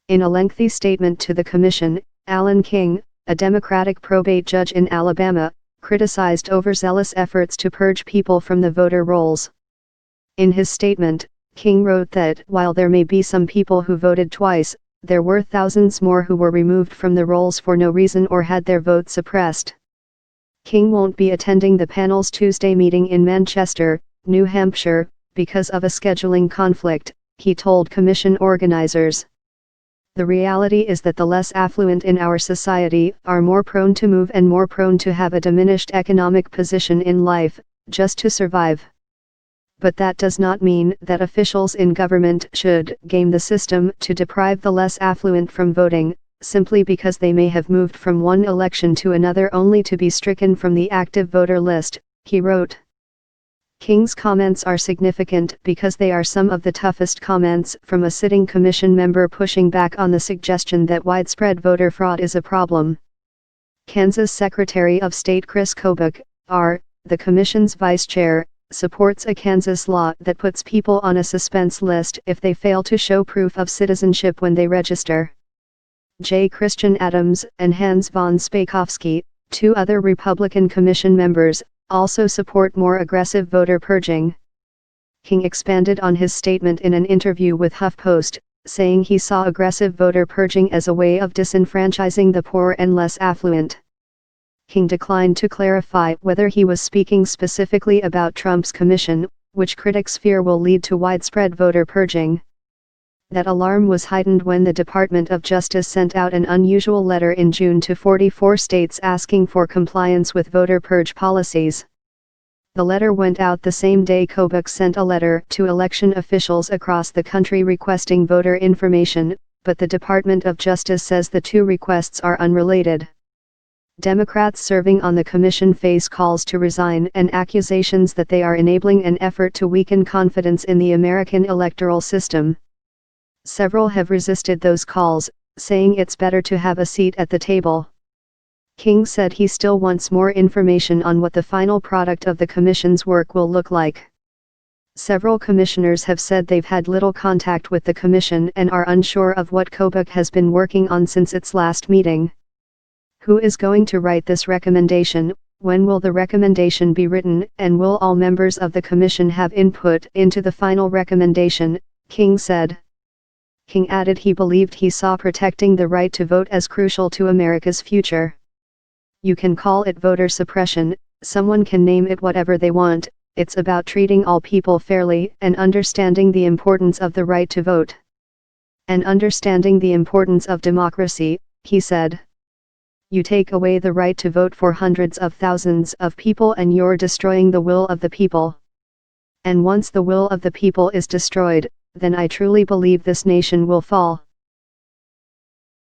In a lengthy statement to the commission, Alan King, a Democratic probate judge in Alabama, criticized overzealous efforts to purge people from the voter rolls. In his statement, King wrote that while there may be some people who voted twice, there were thousands more who were removed from the rolls for no reason or had their vote suppressed. King won't be attending the panel's Tuesday meeting in Manchester, New Hampshire, because of a scheduling conflict, he told commission organizers. The reality is that the less affluent in our society are more prone to move and more prone to have a diminished economic position in life, just to survive. But that does not mean that officials in government should game the system to deprive the less affluent from voting, simply because they may have moved from one election to another only to be stricken from the active voter list, he wrote. King's comments are significant because they are some of the toughest comments from a sitting commission member pushing back on the suggestion that widespread voter fraud is a problem. Kansas Secretary of State Chris Kobach, the commission's vice chair, supports a Kansas law that puts people on a suspense list if they fail to show proof of citizenship when they register. J. Christian Adams and Hans von Spakovsky, two other Republican commission members, also support more aggressive voter purging. King expanded on his statement in an interview with HuffPost, saying he saw aggressive voter purging as a way of disenfranchising the poor and less affluent. King declined to clarify whether he was speaking specifically about Trump's commission, which critics fear will lead to widespread voter purging. That alarm was heightened when the Department of Justice sent out an unusual letter in June to 44 states asking for compliance with voter purge policies. The letter went out the same day Kobach sent a letter to election officials across the country requesting voter information, but the Department of Justice says the two requests are unrelated. Democrats serving on the commission face calls to resign and accusations that they are enabling an effort to weaken confidence in the American electoral system. Several have resisted those calls, saying it's better to have a seat at the table. King said he still wants more information on what the final product of the commission's work will look like. Several commissioners have said they've had little contact with the commission and are unsure of what Kobach has been working on since its last meeting. Who is going to write this recommendation, when will the recommendation be written, and will all members of the commission have input into the final recommendation, King said. King added he believed he saw protecting the right to vote as crucial to America's future. You can call it voter suppression, someone can name it whatever they want, it's about treating all people fairly and understanding the importance of the right to vote. And understanding the importance of democracy, he said. You take away the right to vote for hundreds of thousands of people and you're destroying the will of the people. And once the will of the people is destroyed, then I truly believe this nation will fall.